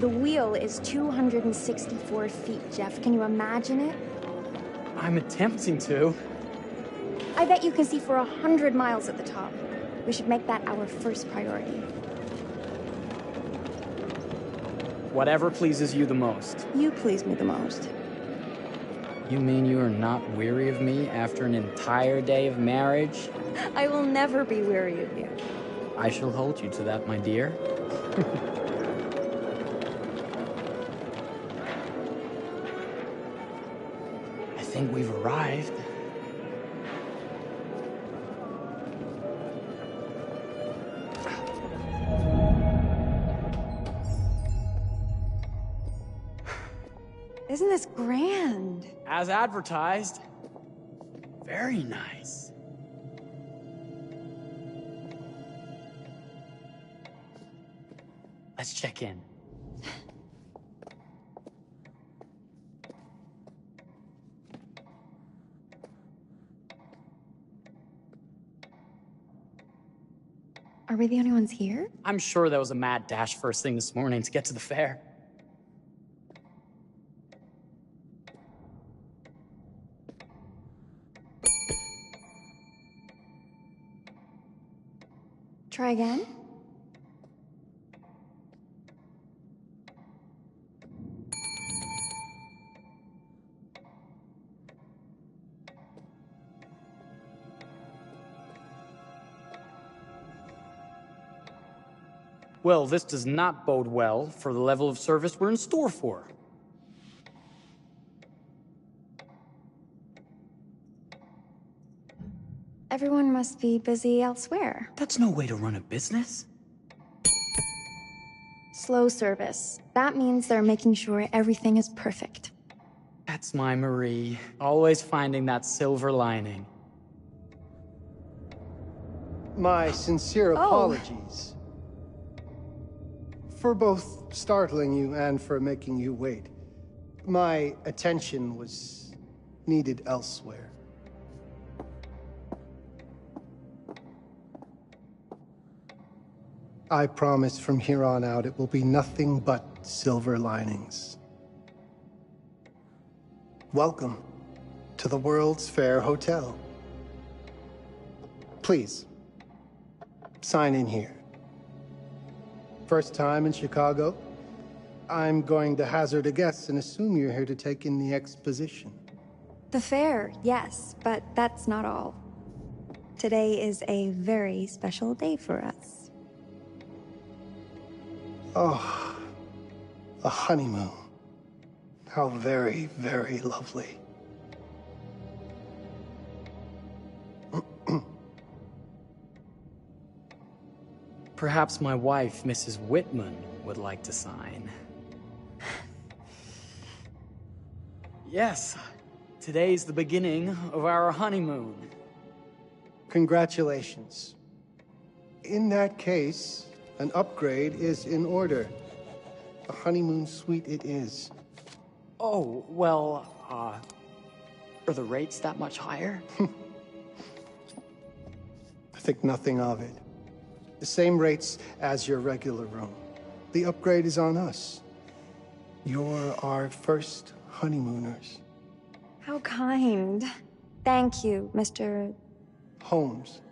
The wheel is 264 feet, Jeff. Can you imagine it? I'm attempting to. I bet you can see for 100 miles at the top. We should make that our first priority. Whatever pleases you the most. You please me the most. You mean you are not weary of me after an entire day of marriage? I will never be weary of you. I shall hold you to that, my dear. I think we've arrived. Isn't this grand? As advertised. Very nice. Let's check in. Are we the only ones here? I'm sure that was a mad dash first thing this morning to get to the fair. Try again? Well, this does not bode well for the level of service we're in store for. Everyone must be busy elsewhere. That's no way to run a business. Slow service. That means they're making sure everything is perfect. That's my Marie, always finding that silver lining. My sincere apologies. For both startling you and for making you wait. My attention was needed elsewhere. I promise from here on out it will be nothing but silver linings. Welcome to the World's Fair Hotel. Please, sign in here. First time in Chicago? I'm going to hazard a guess and assume you're here to take in the exposition. The fair, yes, but that's not all. Today is a very special day for us. Oh, a honeymoon. How very, very lovely. Perhaps my wife, Mrs. Whitman, would like to sign. Yes, today's the beginning of our honeymoon. Congratulations. In that case, an upgrade is in order. A honeymoon suite it is. Oh, well, are the rates that much higher? I think nothing of it. The same rates as your regular room. The upgrade is on us. You're our first honeymooners. How kind. Thank you, Mr. Holmes.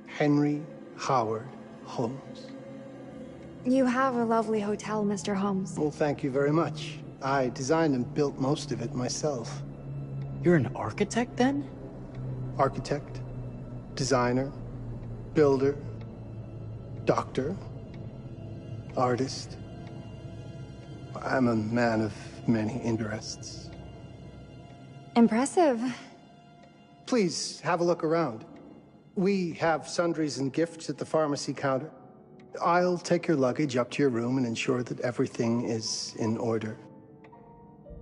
Henry Howard Holmes. You have a lovely hotel, Mr. Holmes. Well, thank you very much. I designed and built most of it myself. You're an architect, then? Architect, designer, builder, doctor, artist. I'm a man of many interests. Impressive. Please have a look around. We have sundries and gifts at the pharmacy counter. I'll take your luggage up to your room and ensure that everything is in order.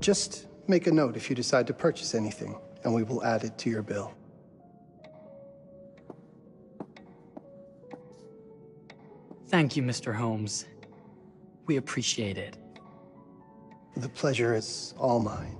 Just make a note if you decide to purchase anything, and we will add it to your bill. Thank you, Mr. Holmes. We appreciate it. The pleasure is all mine.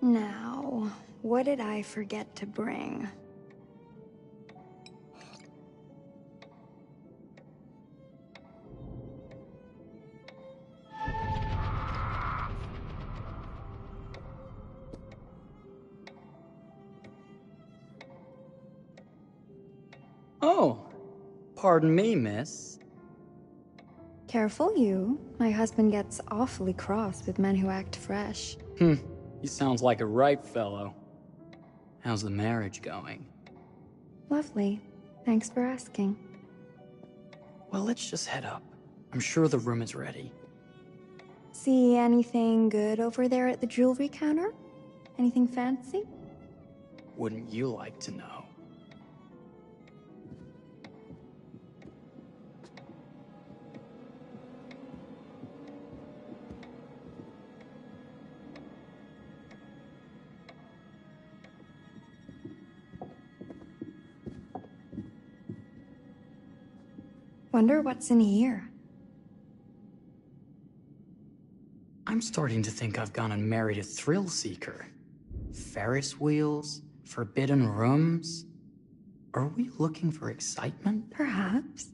Now, what did I forget to bring? Oh, pardon me, miss. Careful you. My husband gets awfully cross with men who act fresh. He sounds like a ripe fellow. How's the marriage going? Lovely. Thanks for asking. Well, let's just head up. I'm sure the room is ready. See anything good over there at the jewelry counter? Anything fancy? Wouldn't you like to know? Wonder what's in here. I'm starting to think I've gone and married a thrill seeker. Ferris wheels, forbidden rooms. Are we looking for excitement? Perhaps.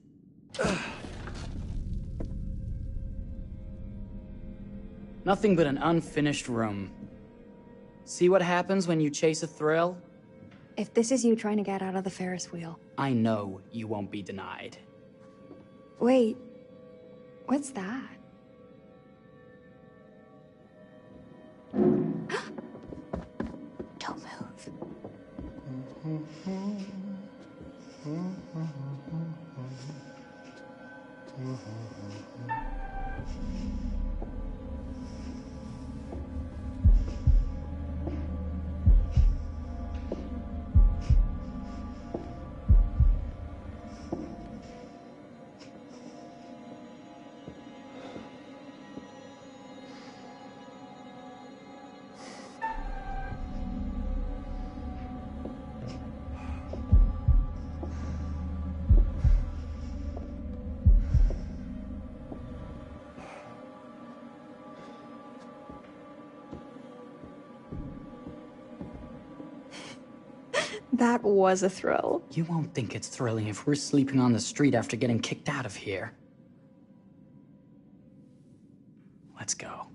Nothing but an unfinished room. See what happens when you chase a thrill? If this is you trying to get out of the Ferris wheel. I know you won't be denied. Wait, what's that? Don't move. That was a thrill. You won't think it's thrilling if we're sleeping on the street after getting kicked out of here. Let's go.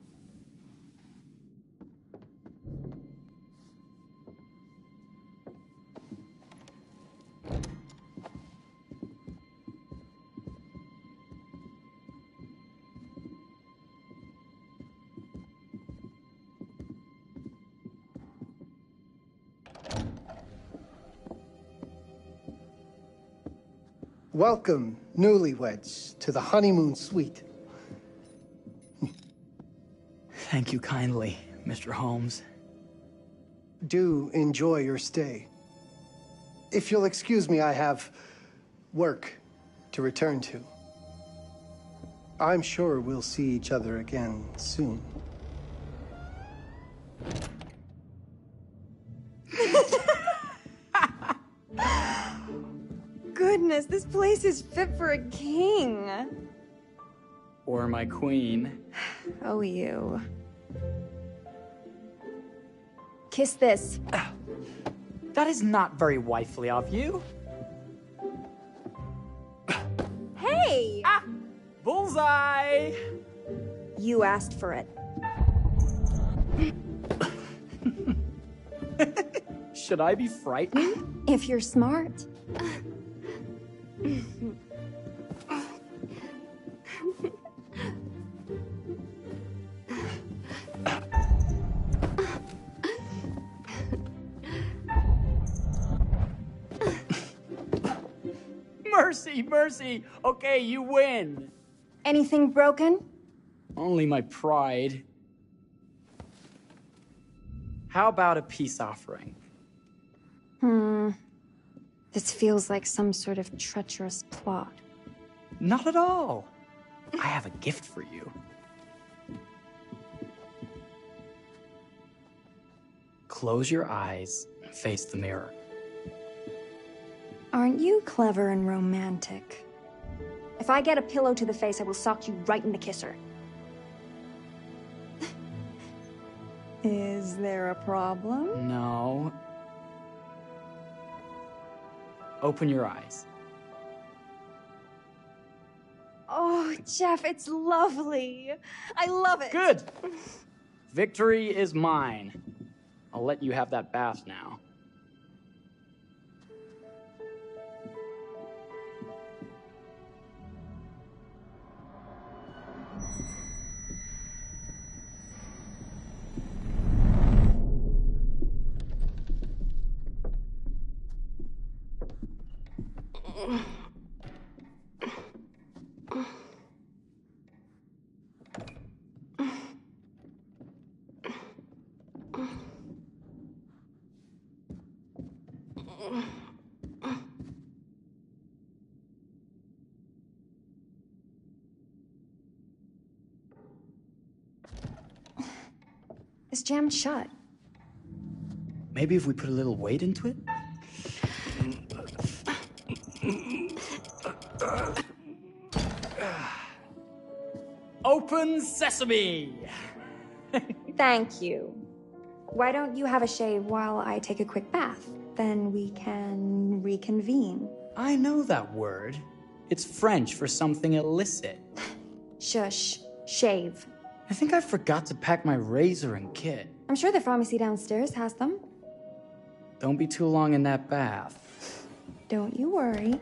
Welcome, newlyweds, to the honeymoon suite. Thank you kindly, Mr. Holmes. Do enjoy your stay. If you'll excuse me, I have work to return to. I'm sure we'll see each other again soon. Goodness, this place is fit for a king. Or my queen. Oh, you. Kiss this. That is not very wifely of you. Hey! Ah! Bullseye! You asked for it. Should I be frightened? If you're smart. Mercy, mercy! Okay, you win. Anything broken? Only my pride. How about a peace offering? This feels like some sort of treacherous plot. Not at all. I have a gift for you. Close your eyes and face the mirror. Aren't you clever and romantic? If I get a pillow to the face, I will sock you right in the kisser. Is there a problem? No. Open your eyes. Oh, Jeff, it's lovely. I love it. Good! Victory is mine. I'll let you have that bath now. It's jammed shut. Maybe if we put a little weight into it? Open sesame! Thank you. Why don't you have a shave while I take a quick bath? Then we can reconvene. I know that word. It's French for something illicit. Shush. Shave. I think I forgot to pack my razor and kit. I'm sure the pharmacy downstairs has them. Don't be too long in that bath. Don't you worry.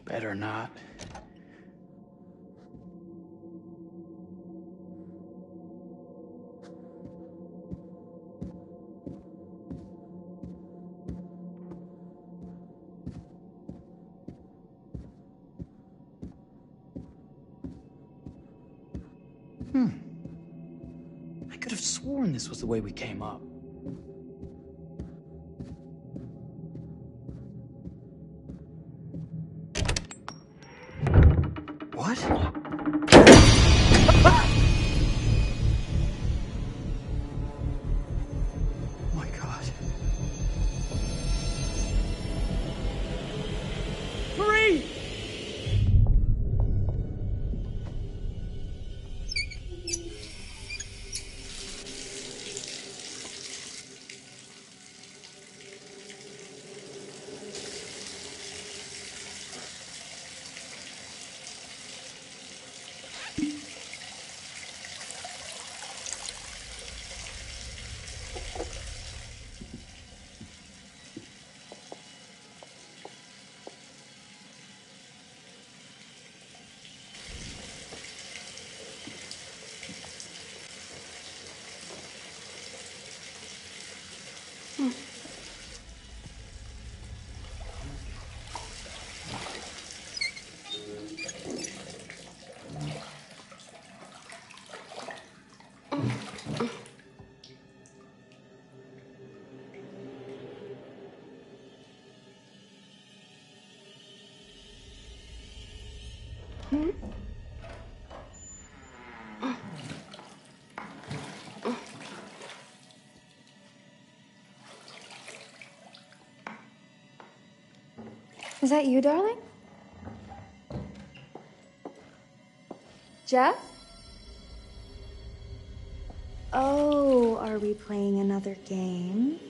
Better not. I could have sworn this was the way we came up. What? Oh my God. Hurry! Is that you, darling? Jeff? Oh, are we playing another game?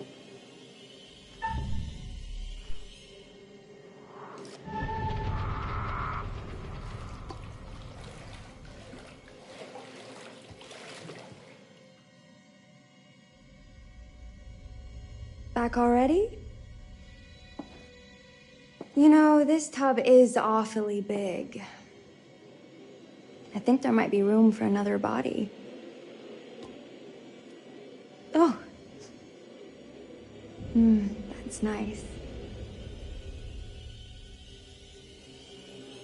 Back already? You know, this tub is awfully big. I think there might be room for another body. Oh. That's nice.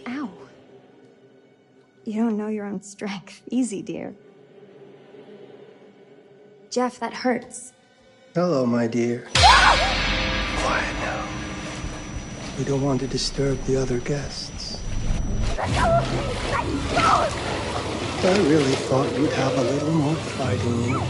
Ow. You don't know your own strength. Easy, dear. Jeff, that hurts. Hello, my dear. Quiet now. We don't want to disturb the other guests. I really thought you'd have a little more fighting in you.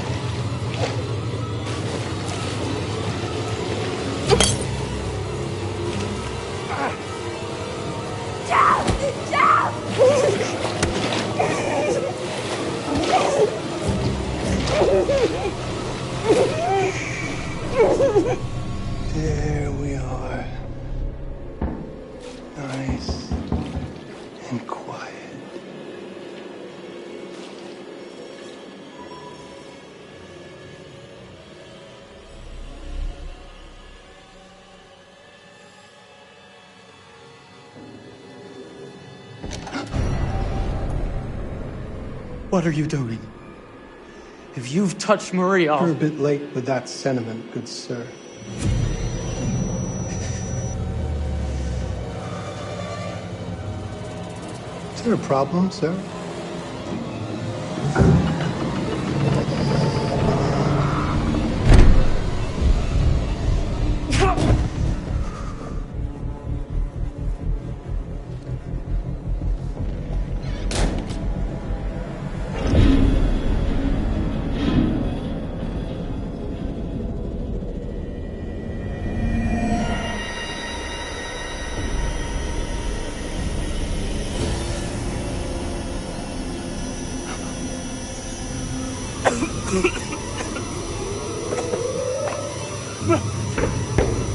There we are. Nice and quiet. What are you doing? If you've touched Marie, I'll... You're a bit late with that sentiment, good sir. Is there a problem, sir?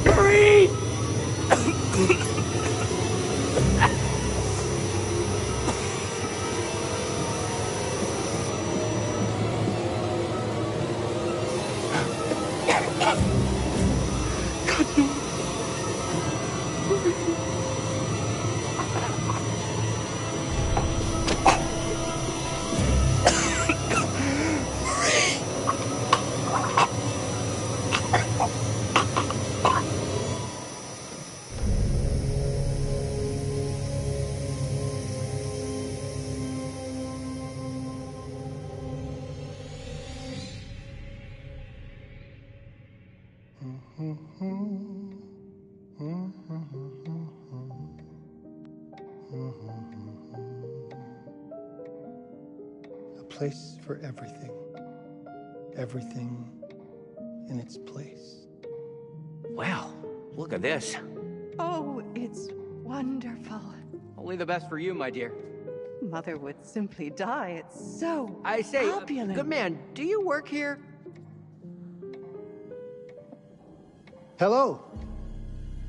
Marie! A place for everything. Everything in its place. Well, look at this. Oh, it's wonderful. Only the best for you, my dear. Mother would simply die. It's so I say, opulent. good man, do you work here? Hello.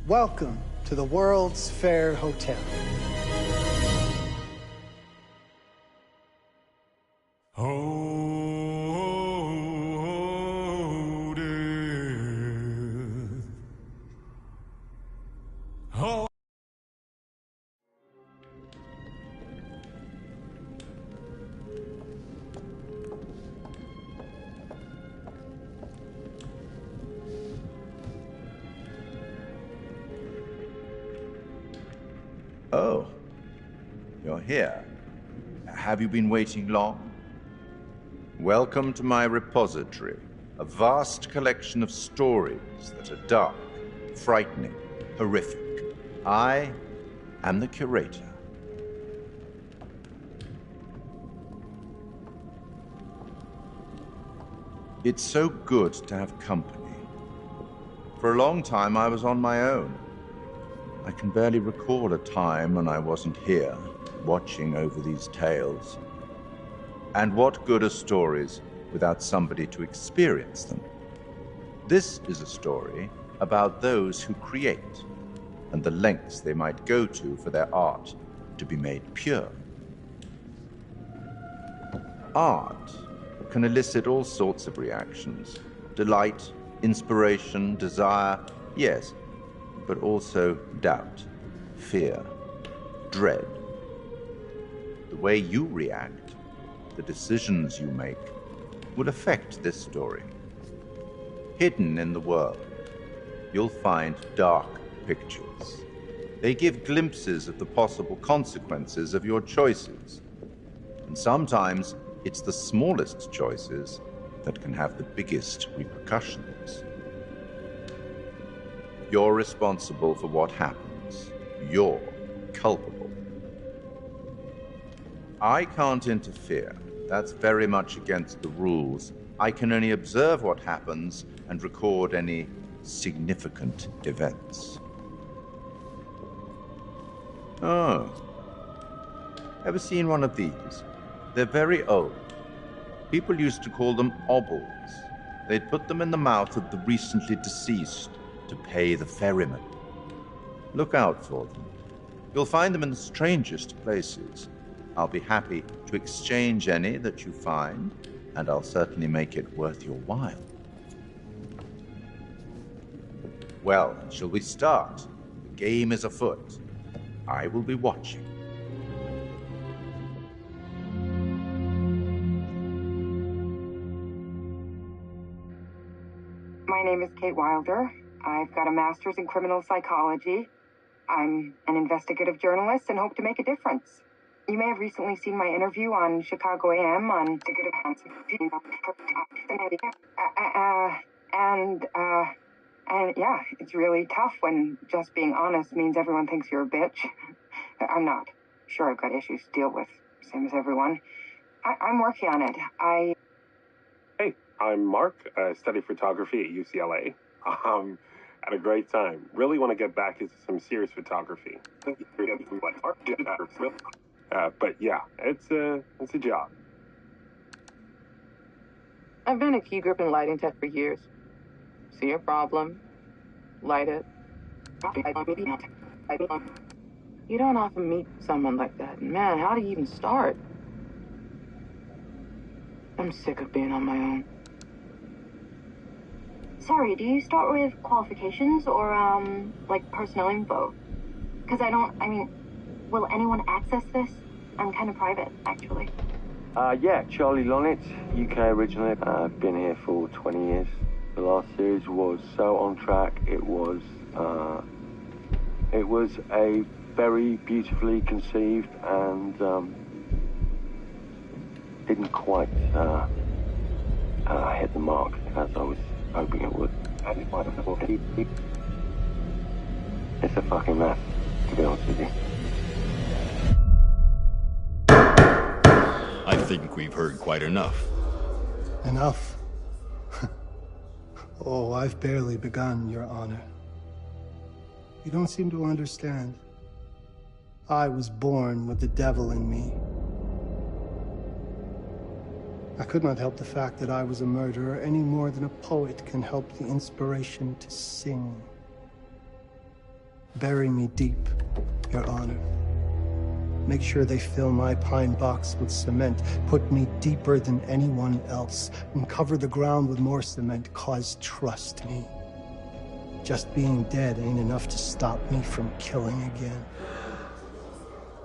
Welcome to the World's Fair Hotel. Oh, you're here. Have you been waiting long? Welcome to my repository, a vast collection of stories that are dark, frightening, horrific. I am the curator. It's so good to have company. For a long time, I was on my own. I can barely recall a time when I wasn't here, watching over these tales. And what good are stories without somebody to experience them? This is a story about those who create, and the lengths they might go to for their art to be made pure. Art can elicit all sorts of reactions. Delight, inspiration, desire, yes, but also doubt, fear, dread. the way you react, the decisions you make, would affect this story. Hidden in the world, you'll find dark pictures. They give glimpses of the possible consequences of your choices. And sometimes it's the smallest choices that can have the biggest repercussions. You're responsible for what happens. You're culpable. I can't interfere. That's very much against the rules. I can only observe what happens and record any significant events. Oh. Ever seen one of these? They're very old. People used to call them obbles. They'd put them in the mouth of the recently deceased to pay the ferryman. Look out for them. You'll find them in the strangest places. I'll be happy to exchange any that you find, and I'll certainly make it worth your while. Well, shall we start? The game is afoot. I will be watching. My name is Kate Wilder. I've got a master's in criminal psychology. I'm an investigative journalist and hope to make a difference. You may have recently seen my interview on Chicago AM on and yeah, it's really tough when just being honest means everyone thinks you're a bitch. I'm not. Sure, I've got issues to deal with, same as everyone. I'm working on it. Hey, I'm Mark. I study photography at UCLA. Had a great time. Really want to get back into some serious photography. But yeah, it's a job. I've been a key grip and lighting tech for years. See a problem, light it. You don't often meet someone like that. Man, how do you even start? I'm sick of being on my own. Sorry, do you start with qualifications or, like personnel info? Because will anyone access this? I'm kind of private, actually. Yeah, Charlie Lonitz, UK originally. I've been here for 20 years. The last series was so on track. It was a very beautifully conceived and didn't quite hit the mark as I was hoping it would. It's a fucking mess, to be honest with you. I think we've heard quite enough. Enough? Oh, I've barely begun, Your Honor. You don't seem to understand. I was born with the devil in me. I could not help the fact that I was a murderer any more than a poet can help the inspiration to sing. Bury me deep, Your Honor. Make sure they fill my pine box with cement. Put me deeper than anyone else. And cover the ground with more cement, 'cause trust me, just being dead ain't enough to stop me from killing again.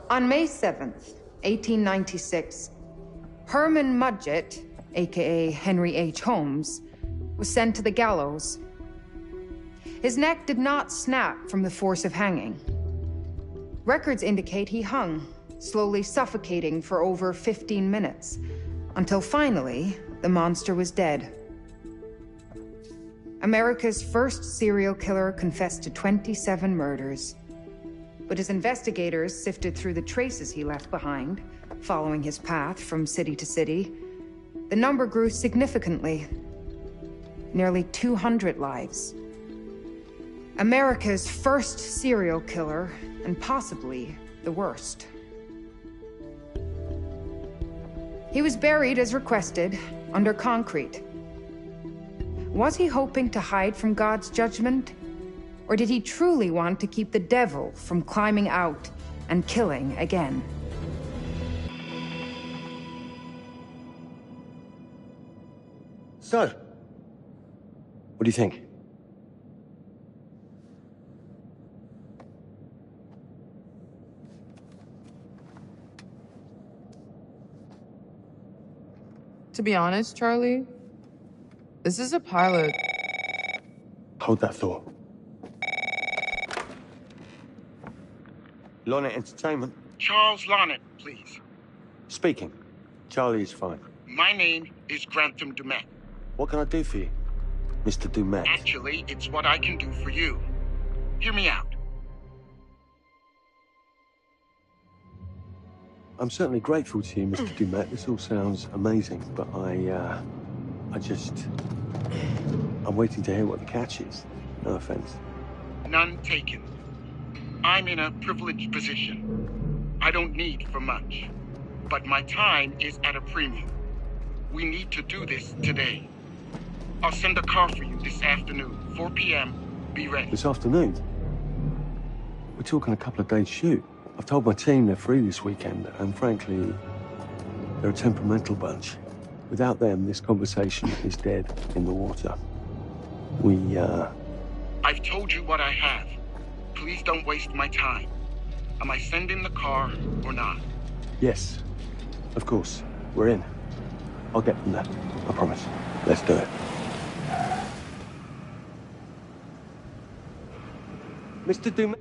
On May 7th, 1896, Herman Mudgett, aka Henry H. Holmes, was sent to the gallows. His neck did not snap from the force of hanging. Records indicate he hung, slowly suffocating for over 15 minutes, until finally, the monster was dead. America's first serial killer confessed to 27 murders. But as investigators sifted through the traces he left behind, following his path from city to city, the number grew significantly. Nearly 200 lives. America's first serial killer, and possibly the worst. He was buried as requested, under concrete. Was he hoping to hide from God's judgment? Or did he truly want to keep the devil from climbing out and killing again? So, what do you think? To be honest, Charlie, this is a pilot. Hold that thought. Lonnet Entertainment. Charles Lonnet, please. Speaking. Charlie is fine. My name is Grantham Dumet. What can I do for you, Mr. Dumet? Actually, it's what I can do for you. Hear me out. I'm certainly grateful to you, Mr. Dumet. This all sounds amazing, but I'm waiting to hear what the catch is. No offense. None taken. I'm in a privileged position. I don't need for much, but my time is at a premium. We need to do this today. I'll send a car for you this afternoon, 4 p.m. Be ready. This afternoon? We're talking a couple of days shoot. I've told my team they're free this weekend, and frankly, they're a temperamental bunch. Without them, this conversation is dead in the water. I've told you what I have. Please don't waste my time. Am I sending the car or not? Yes, of course. We're in. I'll get them there. I promise. Let's do it. Mr. Dumet.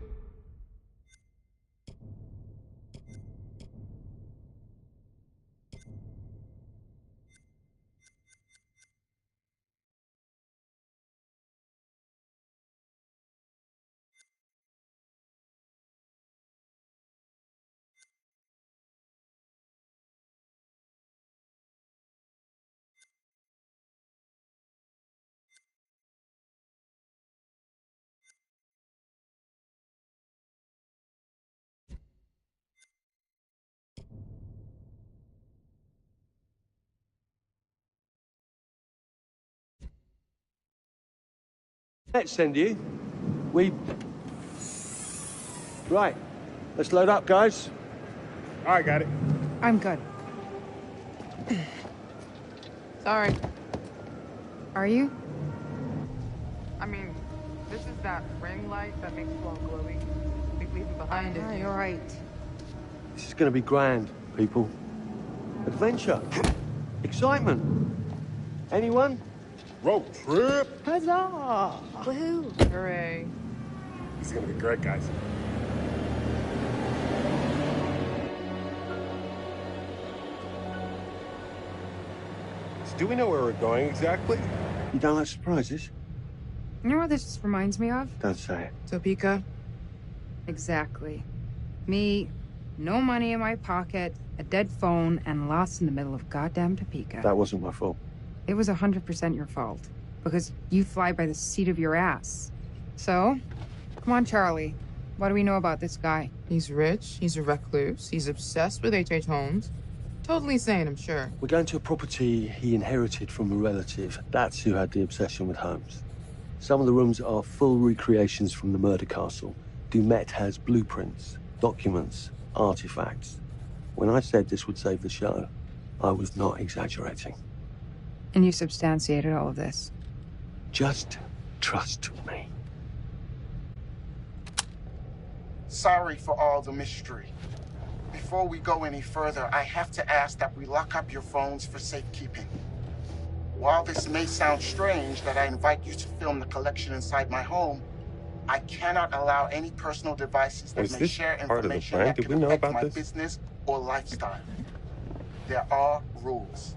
Let's send you. Right. Let's load up, guys. All right, got it. I'm good. Sorry. Are you? I mean, this is that ring light that makes you all glowy. We leave it behind if You're right. This is going to be grand, people. Adventure. Excitement. Anyone? Road trip. Huzzah! Woohoo! Hooray. It's gonna be great, guys. So do we know where we're going exactly? You don't like surprises? You know what this reminds me of? Don't say it. Topeka? Exactly. Me, no money in my pocket, a dead phone, and lost in the middle of goddamn Topeka. That wasn't my fault. It was 100% your fault. Because you fly by the seat of your ass. So, come on, Charlie. What do we know about this guy? He's rich, he's a recluse, he's obsessed with H.H. Holmes. Totally sane, I'm sure. We're going to a property he inherited from a relative. That's who had the obsession with Holmes. Some of the rooms are full recreations from the murder castle. Dumet has blueprints, documents, artifacts. When I said this would save the show, I was not exaggerating. And you substantiated all of this. Just trust me. Sorry for all the mystery. Before we go any further, I have to ask that we lock up your phones for safekeeping. While this may sound strange that I invite you to film the collection inside my home, I cannot allow any personal devices that may share information that could affect my business or lifestyle. There are rules.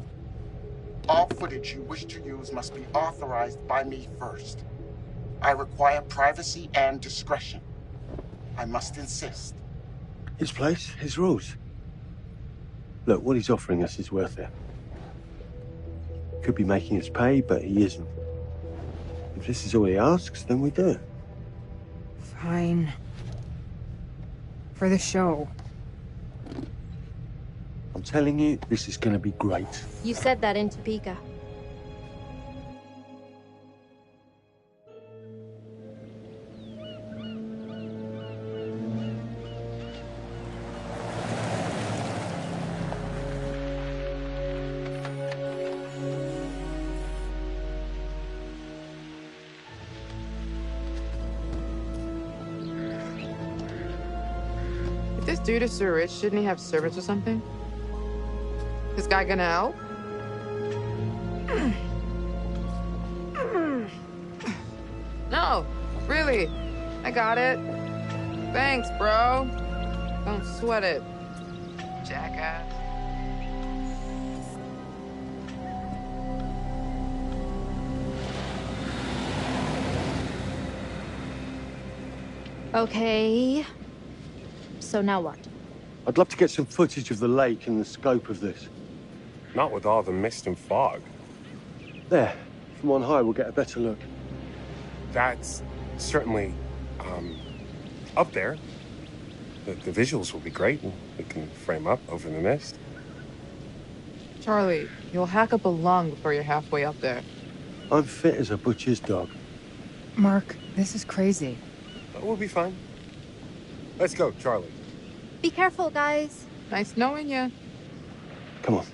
All footage you wish to use must be authorized by me first. I require privacy and discretion. I must insist. His place, his rules. Look, what he's offering us is worth it. Could be making us pay, but he isn't. If this is all he asks, then we do it. Fine. For the show. I'm telling you, this is going to be great. You said that in Topeka. If this dude is so rich, shouldn't he have servants or something? This guy gonna help? Charlie, I got it. Thanks, bro. Don't sweat it, jackass. Okay. So now what? I'd love to get some footage of the lake and the scope of this. Not with all the mist and fog. There. From on high, we'll get a better look. That's certainly, up there. The visuals will be great, and we can frame up over the mist. Charlie, you'll hack up a lung before you're halfway up there. I'm fit as a butcher's dog. Mark, this is crazy. We'll be fine. Let's go, Charlie. Be careful, guys. Nice knowing you. Come on.